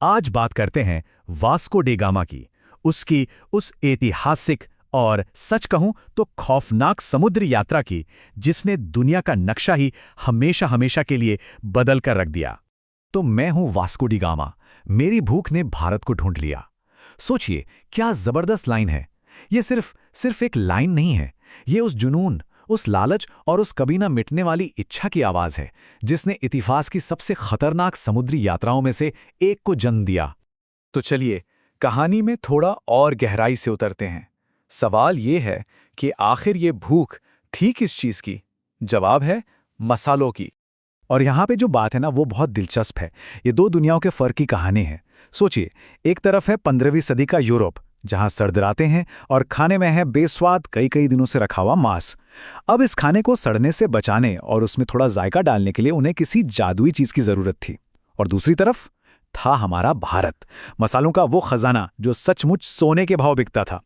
आज बात करते हैं वास्को डे गामा की, उसकी उस ऐतिहासिक और सच कहूं तो खौफनाक समुद्री यात्रा की, जिसने दुनिया का नक्शा ही हमेशा हमेशा के लिए बदल कर रख दिया। तो मैं हूं वास्को डी गामा, मेरी भूख ने भारत को ढूंढ लिया। सोचिए क्या जबरदस्त लाइन है। ये सिर्फ एक लाइन नहीं है, ये उस जुनून, उस लालच और उस कभी ना मिटने वाली इच्छा की आवाज है, जिसने इतिहास की सबसे खतरनाक समुद्री यात्राओं में से एक को जन्म दिया। तो चलिए कहानी में थोड़ा और गहराई से उतरते हैं। सवाल ये है कि आखिर ये भूख थी किस चीज की? जवाब है मसालों की। और यहाँ पे जो बात है ना वो बहुत दिलचस्प है। ये दो दुनियाओं के फर्क की कहानी है। सोचिए, एक तरफ है 15वीं सदी का यूरोप, जहां सर्द रातें हैं और खाने में है बेस्वाद कई कई दिनों से रखा हुआ मांस। अब इस खाने को सड़ने से बचाने और उसमें थोड़ा जायका डालने के लिए उन्हें किसी जादुई चीज की जरूरत थी। और दूसरी तरफ था हमारा भारत, मसालों का वो खजाना जो सचमुच सोने के भाव बिकता था।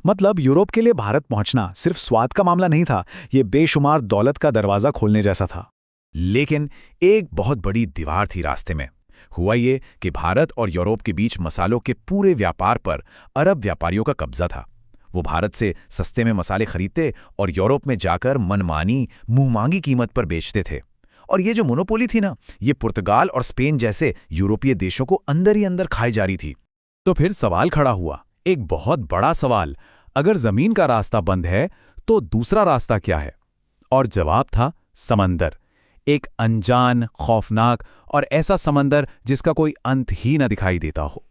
मतलब यूरोप के लिए भारत पहुंचना सिर्फ स्वाद का मामला नहीं था, ये बेशुमार दौलत का दरवाजा खोलने जैसा था। लेकिन एक बहुत बड़ी दीवार थी रास्ते में। हुआ ये कि भारत और यूरोप के बीच मसालों के पूरे व्यापार पर अरब व्यापारियों का कब्जा था। वो भारत से सस्ते में मसाले खरीदते और यूरोप में जाकर मनमानी मुंहमांगी कीमत पर बेचते थे। और ये जो मोनोपोली थी ना, ये पुर्तगाल और स्पेन जैसे यूरोपीय देशों को अंदर ही अंदर खाई जा रही थी। तो फिर सवाल खड़ा हुआ, एक बहुत बड़ा सवाल, अगर जमीन का रास्ता बंद है तो दूसरा रास्ता क्या है? और जवाब था समंदर। एक अनजान, खौफनाक और ऐसा समंदर जिसका कोई अंत ही न दिखाई देता हो।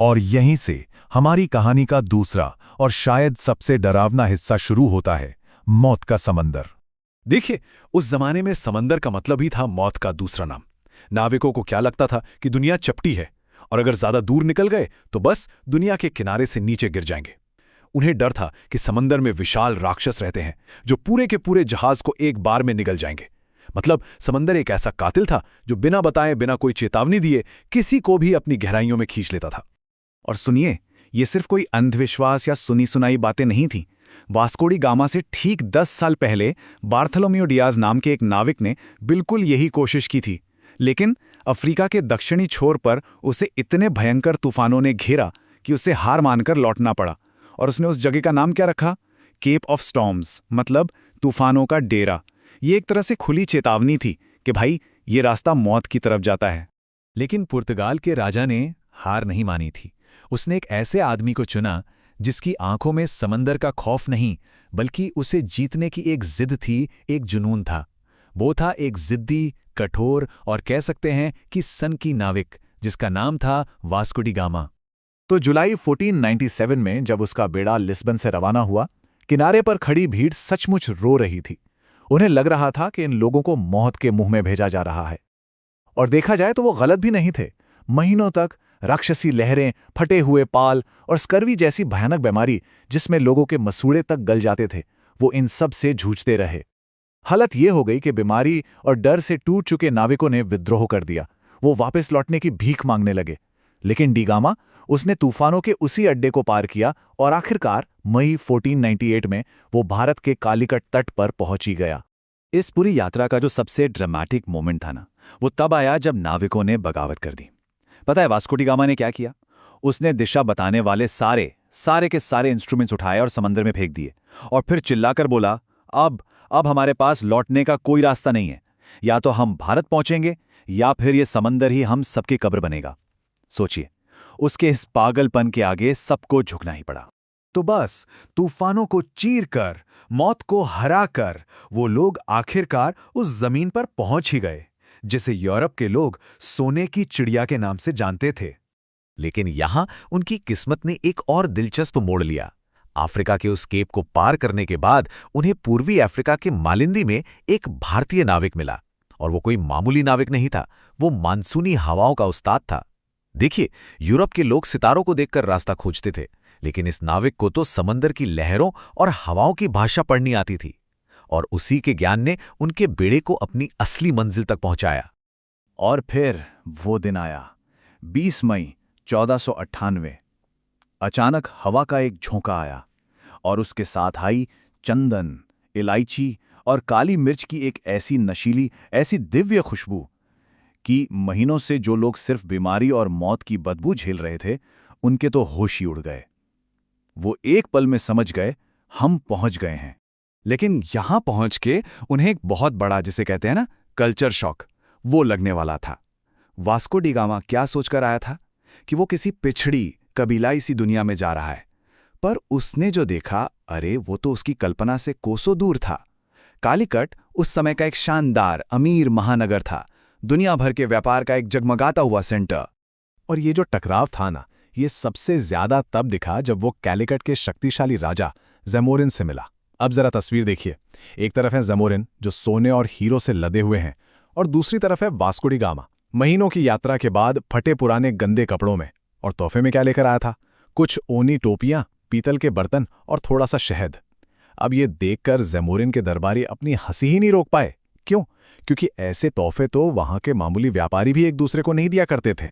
और यहीं से हमारी कहानी का दूसरा और शायद सबसे डरावना हिस्सा शुरू होता है, मौत का समंदर। देखिए, उस जमाने में समंदर का मतलब ही था मौत का दूसरा नाम। नाविकों को क्या लगता था कि दुनिया चपटी है और अगर ज्यादा दूर निकल गए तो बस दुनिया के किनारे से नीचे गिर जाएंगे। उन्हें डर था कि समंदर में विशाल राक्षस रहते हैं जो पूरे के पूरे जहाज को एक बार में निगल जाएंगे। मतलब समंदर एक ऐसा कातिल था जो बिना बताए, बिना कोई चेतावनी दिए किसी को भी अपनी गहराइयों में खींच लेता था। और सुनिए, ये सिर्फ कोई अंधविश्वास या सुनी सुनाई बातें नहीं थीं। वास्को डी गामा से ठीक 10 साल पहले बार्थोलोमेओ डियाज नाम के एक नाविक ने बिल्कुल यही कोशिश की थी। लेकिन अफ्रीका के दक्षिणी छोर पर उसे इतने भयंकर तूफानों ने घेरा कि उसे हार मानकर लौटना पड़ा। और उसने उस जगह का नाम क्या रखा? केप ऑफ स्टॉर्म्स, मतलब तूफानों का डेरा। ये एक तरह से खुली चेतावनी थी कि भाई, ये रास्ता मौत की तरफ जाता है। लेकिन पुर्तगाल के राजा ने हार नहीं मानी थी। उसने एक ऐसे आदमी को चुना जिसकी आंखों में समंदर का खौफ नहीं, बल्कि उसे जीतने की एक जिद थी, एक जुनून था। वो था एक जिद्दी, कठोर और कह सकते हैं कि सन की नाविक, जिसका नाम था वास्को डी गामा। तो जुलाई 1497 में जब उसका बेड़ा लिस्बन से रवाना हुआ, किनारे पर खड़ी भीड़ सचमुच रो रही थी। उन्हें लग रहा था कि इन लोगों को मौत के मुंह में भेजा जा रहा है। और देखा जाए तो वो गलत भी नहीं थे। महीनों तक राक्षसी लहरें, फटे हुए पाल और स्कर्वी जैसी भयानक बीमारी जिसमें लोगों के मसूड़े तक गल जाते थे, वो इन सब से जूझते रहे। हालत ये हो गई कि बीमारी और डर से टूट चुके नाविकों ने विद्रोह कर दिया। वो वापस लौटने की भीख मांगने लगे। लेकिन डी गामा, उसने तूफानों के उसी अड्डे को पार किया और आखिरकार मई 1498 में वो भारत के कालीकट तट पर पहुंच ही गया। इस पूरी यात्रा का जो सबसे ड्रामेटिक मोमेंट था ना, वो तब आया जब नाविकों ने बगावत कर दी। पता है वास्को डी गामा ने क्या किया? उसने दिशा बताने वाले सारे के सारे इंस्ट्रूमेंट्स उठाए और समंदर में फेंक दिए। और फिर चिल्लाकर बोला, अब हमारे पास लौटने का कोई रास्ता नहीं है। या तो हम भारत पहुंचेंगे या फिर ये समंदर ही हम सबकी कब्र बनेगा। सोचिए, उसके इस पागलपन के आगे सबको झुकना ही पड़ा। तो बस तूफानों को चीरकर, मौत को हराकर वो लोग आखिरकार उस जमीन पर पहुंच ही गए जिसे यूरोप के लोग सोने की चिड़िया के नाम से जानते थे। लेकिन यहां उनकी किस्मत ने एक और दिलचस्प मोड़ लिया। अफ्रीका के उस केप को पार करने के बाद उन्हें पूर्वी अफ्रीका के मालिंदी में एक भारतीय नाविक मिला। और वो कोई मामूली नाविक नहीं था, वो मानसूनी हवाओं का उस्ताद था। देखिए, यूरोप के लोग सितारों को देखकर रास्ता खोजते थे, लेकिन इस नाविक को तो समंदर की लहरों और हवाओं की भाषा पढ़नी आती थी। और उसी के ज्ञान ने उनके बेड़े को अपनी असली मंजिल तक पहुंचाया। और फिर वो दिन आया, 20 मई 1498। अचानक हवा का एक झोंका आया और उसके साथ आई चंदन, इलायची और काली मिर्च की एक ऐसी नशीली, ऐसी दिव्य खुशबू कि महीनों से जो लोग सिर्फ बीमारी और मौत की बदबू झेल रहे थे, उनके तो होश ही उड़ गए। वो एक पल में समझ गए, हम पहुंच गए हैं। लेकिन यहां पहुंच के उन्हें एक बहुत बड़ा, जिसे कहते हैं ना, कल्चर शॉक, वो लगने वाला था। वास्को डी गामा क्या सोचकर आया था कि वो किसी पिछड़ी कबीलाई सी दुनिया में जा रहा है, पर उसने जो देखा, अरे वो तो उसकी कल्पना से कोसों दूर था। कालीकट उस समय का एक शानदार अमीर महानगर था, दुनिया भर के व्यापार का एक जगमगाता हुआ सेंटर। और ये जो टकराव था ना, ये सबसे ज्यादा तब दिखा जब वो कैलिकट के शक्तिशाली राजा ज़ेमोरिन से मिला। अब जरा तस्वीर देखिए। एक तरफ है ज़ेमोरिन, जो सोने और हीरो से लदे हुए हैं, और दूसरी तरफ है वास्को डी गामा, महीनों की यात्रा के बाद फटे पुराने गंदे कपड़ों में। और तोहफे में क्या लेकर आया था? कुछ ऊनी टोपियां, पीतल के बर्तन और थोड़ा सा शहद। अब ये देखकर ज़ेमोरिन के दरबारी अपनी हंसी ही नहीं रोक पाए। क्यों? क्योंकि ऐसे तोहफे तो वहां के मामूली व्यापारी भी एक दूसरे को नहीं दिया करते थे।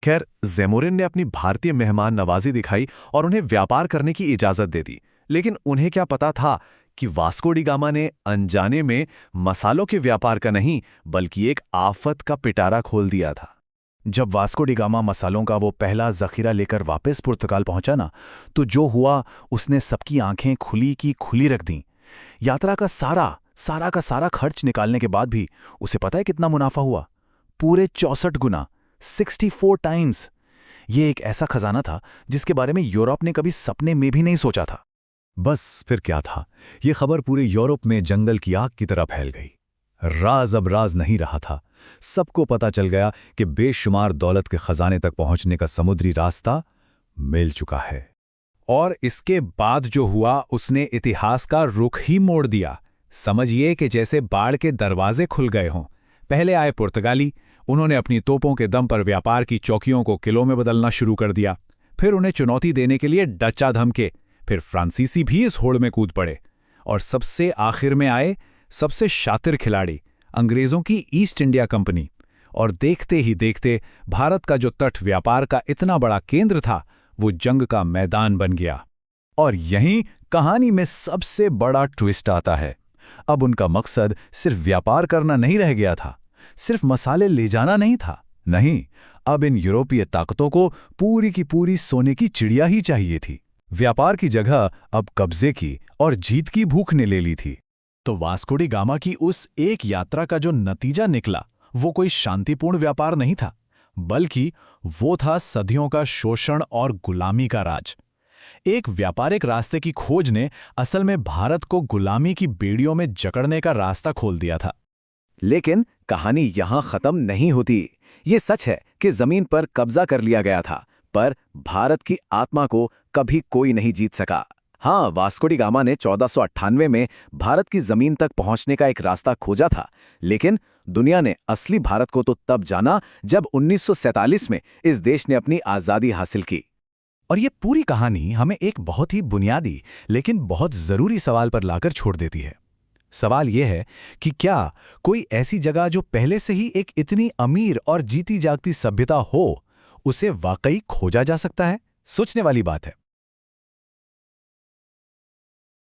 खैर, ज़ेमोरिन ने अपनी भारतीय मेहमान नवाजी दिखाई और उन्हें व्यापार करने की इजाजत दे दी। लेकिन उन्हें क्या पता था कि वास्को डी गामा ने अनजाने में मसालों के व्यापार का नहीं, बल्कि एक आफत का पिटारा खोल दिया था। जब वास्को डी गामा मसालों का वो पहला जखीरा लेकर वापस पुर्तगाल पहुंचा ना, तो जो हुआ, उसने सबकी आंखें खुली की खुली रख दीं। यात्रा का सारा खर्च निकालने के बाद भी उसे पता है कितना मुनाफा हुआ? पूरे 64 गुना, 64 टाइम्स। ये एक ऐसा खजाना था जिसके बारे में यूरोप ने कभी सपने में भी नहीं सोचा था। बस फिर क्या था? ये खबर पूरे यूरोप में जंगल की आग की तरह फैल गई। राज अब राज नहीं रहा था। सबको पता चल गया कि बेशुमार दौलत के खजाने तक पहुंचने का समुद्री रास्ता मिल चुका है। और इसके बाद जो हुआ, उसने इतिहास का रुख ही मोड़ दिया। समझिए कि जैसे बाढ़ के दरवाजे खुल गए हों। पहले आए पुर्तगाली, उन्होंने अपनी तोपों के दम पर व्यापार की चौकियों को किलों में बदलना शुरू कर दिया। फिर उन्हें चुनौती देने के लिए डच्चा धमके। फिर फ्रांसीसी भी इस होड़ में कूद पड़े। और सबसे आखिर में आए सबसे शातिर खिलाड़ी, अंग्रेजों की ईस्ट इंडिया कंपनी। और देखते ही देखते भारत का जो तट व्यापार का इतना बड़ा केंद्र था, वो जंग का मैदान बन गया। और यहीं कहानी में सबसे बड़ा ट्विस्ट आता है। अब उनका मकसद सिर्फ व्यापार करना नहीं रह गया था, सिर्फ मसाले ले जाना नहीं था। नहीं, अब इन यूरोपीय ताकतों को पूरी की पूरी सोने की चिड़िया ही चाहिए थी। व्यापार की जगह अब कब्जे की और जीत की भूख ने ले ली थी। तो वास्को डी गामा की उस एक यात्रा का जो नतीजा निकला, वो कोई शांतिपूर्ण व्यापार नहीं था, बल्कि वो था सदियों का शोषण और गुलामी का राज। एक व्यापारिक रास्ते की खोज ने असल में भारत को गुलामी की बेड़ियों में जकड़ने का रास्ता खोल दिया था। लेकिन कहानी यहां खत्म नहीं होती। ये सच है कि जमीन पर कब्जा कर लिया गया था, पर भारत की आत्मा को कभी कोई नहीं जीत सका। हाँ, वास्को डी गामा ने 1498 में भारत की जमीन तक पहुंचने का एक रास्ता खोजा था, लेकिन दुनिया ने असली भारत को तो तब जाना जब 1947 में इस देश ने अपनी आज़ादी हासिल की। और ये पूरी कहानी हमें एक बहुत ही बुनियादी लेकिन बहुत जरूरी सवाल पर लाकर छोड़ देती है। सवाल यह है कि क्या कोई ऐसी जगह जो पहले से ही एक इतनी अमीर और जीती जागती सभ्यता हो, उसे वाकई खोजा जा सकता है? सोचने वाली बात है।